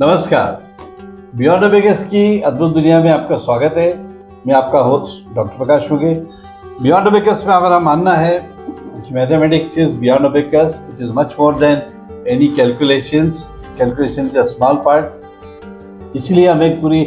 नमस्कार। Beyond abacus की अद्भुत दुनिया में आपका स्वागत है। मैं आपका होस्ट डॉक्टर प्रकाश मुगे। बियॉन्ड अबेकस में हमारा मानना है कि mathematics is beyond abacus, it is much more than any calculations. Calculation is a small part. इसलिए हम एक पूरी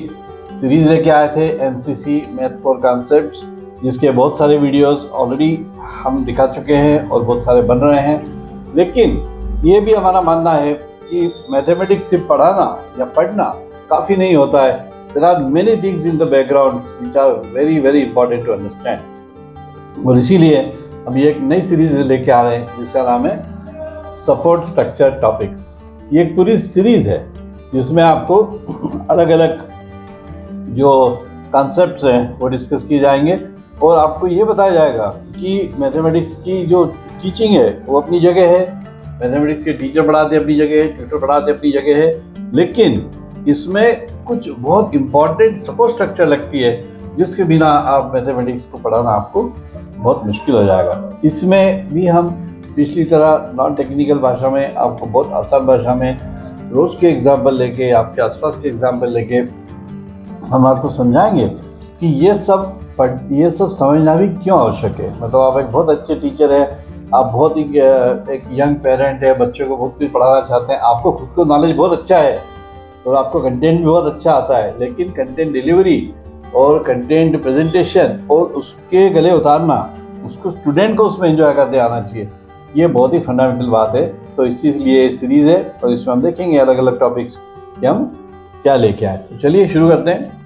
सीरीज लेके आए थे, एमसीसी मैथ फॉर कॉन्सेप्ट्स, जिसके बहुत सारे वीडियोस ऑलरेडी हम दिखा चुके हैं और बहुत सारे बन रहे हैं। लेकिन ये भी हमारा मानना है कि मैथमेटिक्स सिर्फ पढ़ाना या पढ़ना काफ़ी नहीं होता है। There are many things in the background which are very very important to understand. और इसीलिए हम ये एक नई सीरीज लेके आ रहे हैं जिसका नाम है सपोर्ट स्ट्रक्चर टॉपिक्स। ये एक पूरी सीरीज है जिसमें आपको अलग अलग जो कॉन्सेप्ट्स हैं वो डिस्कस किए जाएंगे और आपको ये बताया जाएगा कि मैथमेटिक्स की जो टीचिंग है वो अपनी जगह है, मैथमेटिक्स के टीचर पढ़ाते अपनी जगह है, ट्यूटर पढ़ाते अपनी जगह है, लेकिन इसमें कुछ बहुत इंपॉर्टेंट सपोर्ट स्ट्रक्चर लगती है जिसके बिना आप मैथमेटिक्स को पढ़ाना आपको बहुत मुश्किल हो जाएगा। इसमें भी हम पिछली तरह नॉन टेक्निकल भाषा में आपको बहुत आसान भाषा में रोज़ के एग्जाम्पल लेके, आपके आसपास के एग्जाम्पल लेके हम आपको समझाएंगे कि ये सब समझना भी क्यों आवश्यक है। मतलब आप एक बहुत अच्छे टीचर हैं, आप बहुत ही एक यंग पेरेंट है, बच्चों को बहुत कुछ पढ़ाना चाहते हैं, आपको खुद को नॉलेज बहुत अच्छा है और आपको कंटेंट भी बहुत अच्छा आता है, लेकिन कंटेंट डिलीवरी और कंटेंट प्रेजेंटेशन और उसके गले उतारना, उसको स्टूडेंट को उसमें एंजॉय करते आना चाहिए, ये बहुत ही फंडामेंटल बात है। तो इसीलिए सीरीज़ है और इसमें हम देखेंगे अलग अलग टॉपिक्स कि हम क्या लेके आए। तो चलिए शुरू करते हैं।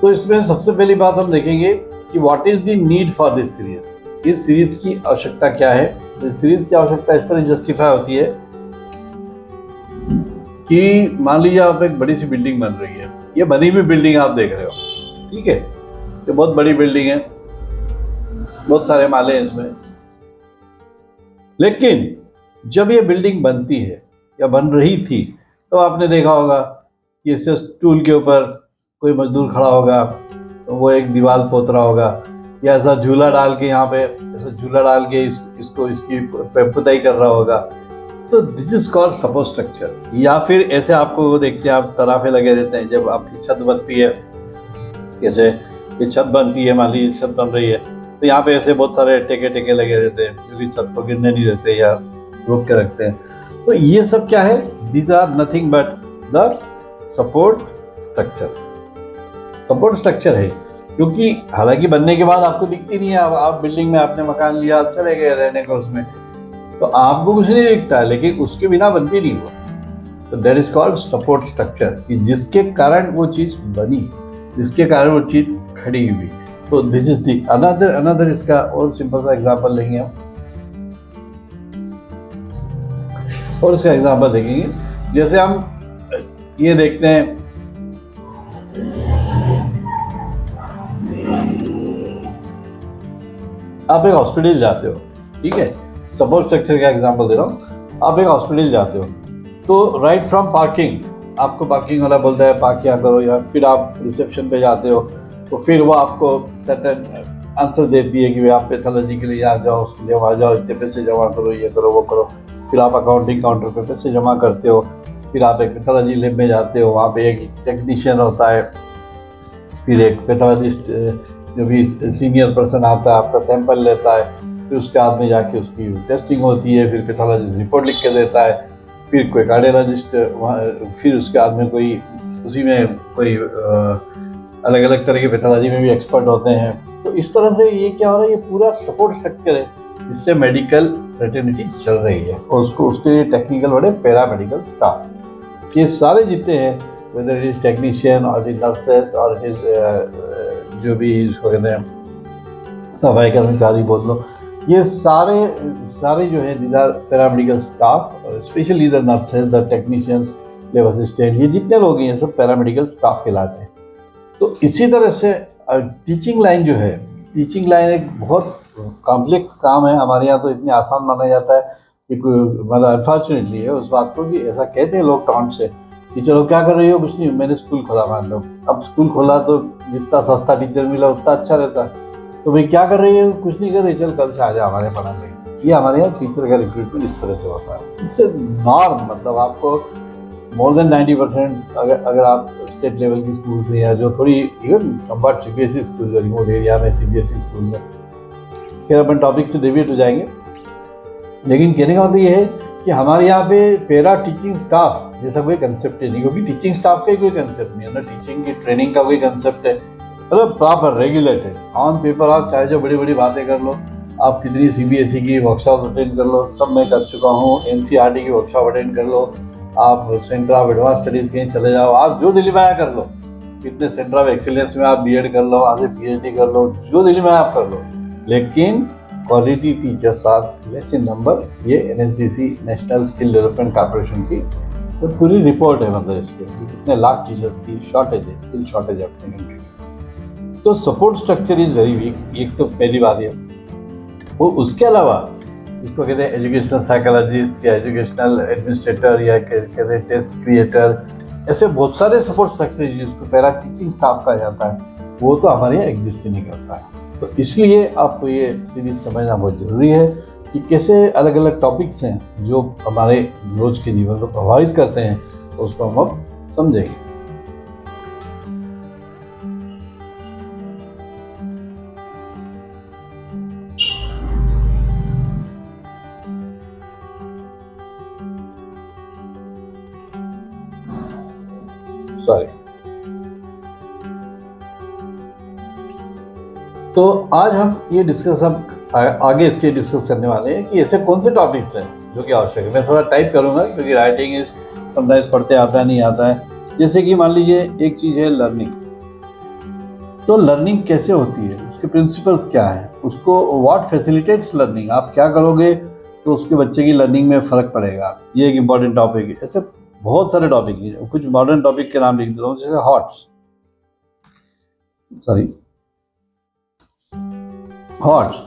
तो इसमें सबसे पहली बात हम देखेंगे कि what is the need for this series. इस सीरीज की आवश्यकता क्या है। तो इस सीरीज की आवश्यकता इस तरह जस्टिफाई होती है कि मान लीजिए आप एक बड़ी सी बिल्डिंग बन रही है, ये बनी हुई बिल्डिंग आप देख रहे हो, ठीक है, ये बहुत बड़ी बिल्डिंग है, बहुत सारे माले हैं इसमें। लेकिन जब ये बिल्डिंग बनती है या बन रही थी तो आपने देखा होगा कि इस स्टूल के ऊपर कोई मजदूर खड़ा होगा, तो वो एक दीवार पोत रहा होगा, या ऐसा झूला डाल के यहाँ पे ऐसा झूला डाल के इसकी पुताई कर रहा होगा। तो this is called support structure. या फिर ऐसे आपको वो देखिए, आप तराफे लगे रहते हैं जब आपकी छत बनती है, जैसे ये छत बनती है, मान लीजिए छत बन रही है, तो यहाँ पे ऐसे बहुत सारे टेके लगे रहते हैं जो कि छत को गिरने नहीं देते या रोक के रखते हैं। तो ये सब क्या है, these are nothing but the support structure. Support structure है क्योंकि हालांकि बनने के बाद आपको दिखती नहीं है। आप बिल्डिंग में आपने मकान लिया, आप चले गए रहने को उसमें, तो आपको कुछ नहीं दिखता है, लेकिन उसके बिना बनती नहीं हुआ। तो that is called support structure, कि जिसके कारण वो चीज बनी, जिसके कारण वो चीज खड़ी हुई। तो दिस इज दी अनदर इसका और सिंपल सा एग्जांपल लेंगे हम, और इसका एग्जांपल देखेंगे। जैसे हम ये देखते हैं, आप एक हॉस्पिटल जाते हो, ठीक है, सपोर्ट स्ट्रक्चर का एग्जांपल दे रहा हूँ। आप एक हॉस्पिटल जाते हो तो राइट फ्रॉम पार्किंग, आपको पार्किंग वाला बोलता है पार्क यहाँ करो, या फिर आप रिसेप्शन पे जाते हो तो फिर वो आपको सर्टेन आंसर देती है कि भाई आप पैथोलॉजी के लिए यहाँ जाओ, उसके लिए वहाँ जाओ, इतने पैसे जमा करो, ये करो वो करो। फिर आप अकाउंटिंग काउंटर पे पैसे जमा करते हो, फिर आप एक पैथोलॉजी लैब में जाते हो, वहाँ पे एक टेक्नीशियन होता है, फिर एक पैथोलॉजिस्ट जो भी सीनियर पर्सन आता है आपका सैंपल लेता है, फिर उसके हाथ में जाके उसकी टेस्टिंग होती है, फिर पैथोलॉजिस्ट रिपोर्ट लिख के देता है, फिर कोई कार्डियोलॉजिस्ट फिर उसके हाथ में कोई, उसी में कोई अलग अलग तरह के पैथोलॉजी में भी एक्सपर्ट होते हैं। तो इस तरह से ये क्या हो रहा है, ये पूरा सपोर्ट स्ट्रक्चर है जिससे मेडिकल फ्रेटर्निटी चल रही है, और उसके लिए टेक्निकल वर्ड है पैरामेडिकल स्टाफ। ये सारे जितने हैं, वेदर इट इज टेक्नीशियन और इट नर्सेस और इट इज जो भी इसको कहते हैं सफाई कर्मचारी बोल लो, ये सारे जो है these are paramedical staff, specially the nurses, the technicians, lab assistant, ये जितने लोग हैं ये सब पैरामेडिकल स्टाफ कहलाते हैं। तो इसी तरह से टीचिंग लाइन जो है, टीचिंग लाइन एक बहुत कॉम्प्लेक्स काम है। हमारे यहाँ तो इतनी आसान माना जाता है कि मतलब अनफॉर्चुनेटली है उस बात को, कि ऐसा कहते हैं लोग टॉन्ट से कि चलो क्या कर रही हो, कुछ नहीं, मैंने स्कूल खोला, मान लो अब स्कूल खोला तो जितना सस्ता टीचर मिला उतना अच्छा रहता, तो भाई क्या कर रही है, कुछ नहीं कर रही, चल कल से आ जा हमारे पढ़ा लेंगे। ये हमारे यहाँ टीचर का रिक्रूटमेंट इस तरह से होता है। इट्स नॉर्म, मतलब आपको मोर देन 90% अगर आप स्टेट लेवल की स्कूल से या जो थोड़ी इवन समवट सीबीएसई स्कूल, जो रिमोट एरिया में सीबीएसई स्कूल में, फिर अपन टॉपिक से डेविएट हो जाएंगे। लेकिन कहने का मतलब ये है कि हमारे यहाँ पे पैरा टीचिंग स्टाफ जैसा कोई कंसेप्ट नहीं, क्योंकि टीचिंग स्टाफ का कोई कंसेप्ट नहीं है ना, टीचिंग की ट्रेनिंग का कोई कंसेप्ट है, मतलब प्रॉपर रेगुलेटेड ऑन पेपर। आप चाहे जो बड़ी बड़ी बातें कर लो, आप कितनी सीबीएसई की वर्कशॉप अटेंड कर लो, सब मैं कर चुका हूँ, एनसीईआरटी की वर्कशॉप अटेंड कर लो, आप सेंटर ऑफ एडवांस स्टडीज़ कहीं चले जाओ, आप जो दिल्ली में आया कर लो, कितने सेंटर ऑफ एक्सीलेंस में आप बीएड कर लो, आगे पीएचडी कर लो, जो दिल्ली में आप कर लो, लेकिन quality teachers are less in number. ये NSDC national skill development corporation की तो पूरी रिपोर्ट है, मतलब इस पर कितने लाख टीचर्स की शॉर्टेज है, स्किल शॉर्टेज है अपने कंट्री में। तो support structure is very weak, एक तो पहली बात है। वो उसके अलावा इसको कहते हैं एजुकेशनल साइकोलॉजिस्ट या एजुकेशनल एडमिनिस्ट्रेटर या कहते हैं टेस्ट क्रिएटर, ऐसे बहुत सारे सपोर्ट स्ट्रक्चर जिसको पैरा टीचिंग स्टाफ कहा जाता है, वो तो हमारे यहाँ एग्जिस्ट ही नहीं करता है। तो इसलिए आपको ये सीरीज समझना बहुत ज़रूरी है कि कैसे अलग अलग टॉपिक्स हैं जो हमारे रोज के जीवन को प्रभावित करते हैं, उसको हम अब समझेंगे। सॉरी। तो आज हम ये डिस्कस आगे इसके डिस्कस करने वाले हैं कि ऐसे कौन से टॉपिक्स हैं जो कि आवश्यक है। मैं थोड़ा टाइप करूंगा क्योंकि राइटिंग इज समटाइम्स पढ़ते आता है नहीं आता है। जैसे कि मान लीजिए एक चीज़ है लर्निंग। तो लर्निंग कैसे होती है, उसके प्रिंसिपल्स क्या है, उसको व्हाट फैसिलिटेट्स लर्निंग, आप क्या करोगे तो उसके बच्चे की लर्निंग में फ़र्क पड़ेगा। ये एक इम्पॉर्टेंट टॉपिक है। ऐसे बहुत सारे टॉपिक हैं, कुछ मॉडर्न टॉपिक के नाम लिख देता हूँ, जैसे HOTS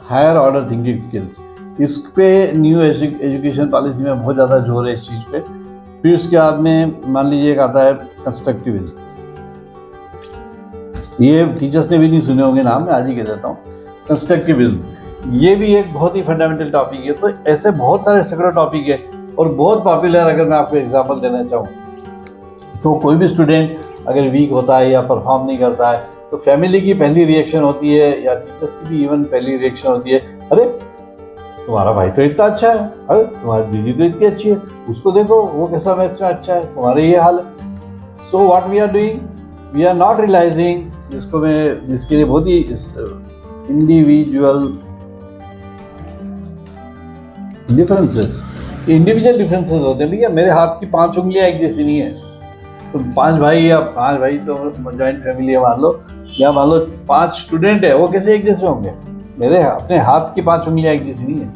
higher order thinking skills. इस पे न्यू एजुकेशन पॉलिसी में बहुत ज़्यादा जोर है इस चीज़ पे। फिर उसके बाद में मान लीजिए एक आता है कंस्ट्रक्टिविज्म। ये टीचर्स ने भी नहीं सुने होंगे नाम, मैं आज ही कह देता हूँ। कंस्ट्रक्टिविज्म ये भी एक बहुत ही फंडामेंटल टॉपिक है। तो ऐसे बहुत सारे सैकड़ों टॉपिक है और बहुत पॉपुलर। अगर मैं आपको एग्जांपल देना चाहूँ तो कोई भी स्टूडेंट अगर वीक होता है या परफॉर्म नहीं करता है तो फैमिली की पहली रिएक्शन होती है या टीचर्स की भी इवन पहली रिएक्शन होती है, अरे तुम्हारा भाई तो इतना अच्छा है, अरे तुम्हारी दीदी तो इतनी अच्छी है, उसको देखो वो कैसा मैथ्स में अच्छा है, तुम्हारे ये हाल है। So what we are doing, we are not realising, जिसके लिए बहुत ही इंडिविजुअल डिफरेंसेस होते हैं। भैया मेरे हाथ की 5 उंगलियां एक जैसी नहीं है। तो 5 भाई या 5 भाई तो जॉइंट फैमिली है मान लो, या मान लो 5 स्टूडेंट है, वो कैसे एक जैसे होंगे? मेरे अपने हाथ की 5 उंगलियां एक जैसी नहीं है।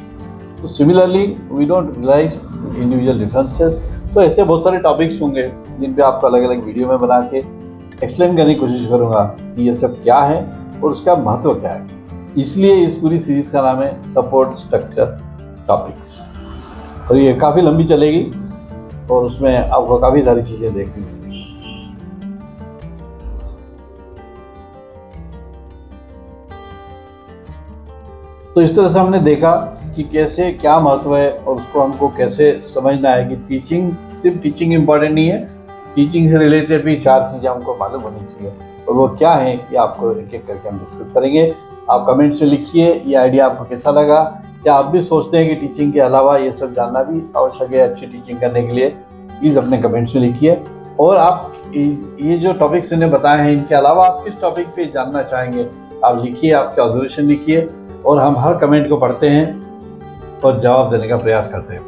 तो similarly we don't realise individual differences. तो ऐसे बहुत सारे टॉपिक्स होंगे जिन पे आपको अलग अलग वीडियो में बना के एक्सप्लेन करने की कोशिश करूंगा कि ये सब क्या है और उसका महत्व क्या है। इसलिए इस पूरी सीरीज का नाम है सपोर्ट स्ट्रक्चर टॉपिक्स, और ये काफ़ी लंबी चलेगी और उसमें आपको काफ़ी सारी चीज़ें देखनी होंगी। तो इस तरह से हमने देखा कि कैसे क्या महत्व है और उसको हमको कैसे समझना है कि टीचिंग सिर्फ टीचिंग इम्पॉर्टेंट नहीं है, टीचिंग से रिलेटेड भी 4 चीज़ें हमको मालूम होनी चाहिए। और वो क्या है ये आपको एक एक करके हम डिस्कस करेंगे। आप कमेंट से लिखिए ये आइडिया आपको कैसा लगा। क्या आप भी सोचते हैं कि टीचिंग के अलावा ये सब जानना भी आवश्यक है अच्छी टीचिंग करने के लिए? प्लीज़ अपने कमेंट्स में लिखिए। और आप ये जो टॉपिक्स मैंने बताए हैं इनके अलावा आप किस टॉपिक पे जानना चाहेंगे आप लिखिए, आपके ऑब्जर्वेशन लिखिए, और हम हर कमेंट को पढ़ते हैं और जवाब देने का प्रयास करते हैं।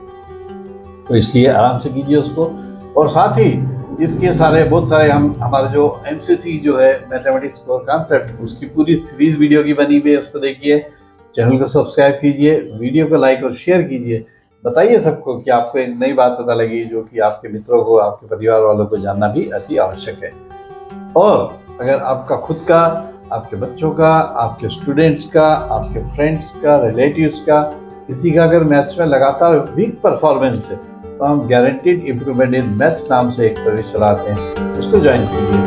तो इसलिए आराम से कीजिए उसको। और साथ ही इसके बहुत सारे हमारे जो MCC जो है मैथमेटिक्स कोर कॉन्सेप्ट, उसकी पूरी सीरीज वीडियो की बनी हुई है, उसको देखिए, चैनल को सब्सक्राइब कीजिए, वीडियो को लाइक और शेयर कीजिए। बताइए सबको कि आपको एक नई बात पता लगी जो कि आपके मित्रों को, आपके परिवार वालों को जानना भी अति आवश्यक है। और अगर आपका खुद का, आपके बच्चों का, आपके स्टूडेंट्स का, आपके फ्रेंड्स का, रिलेटिव्स का, किसी का अगर मैथ्स में लगातार वीक परफॉर्मेंस है तो हम गारंटीड इम्प्रूवमेंट इन मैथ्स नाम से एक सर्विस चलाते हैं, उसको ज्वाइन कीजिए।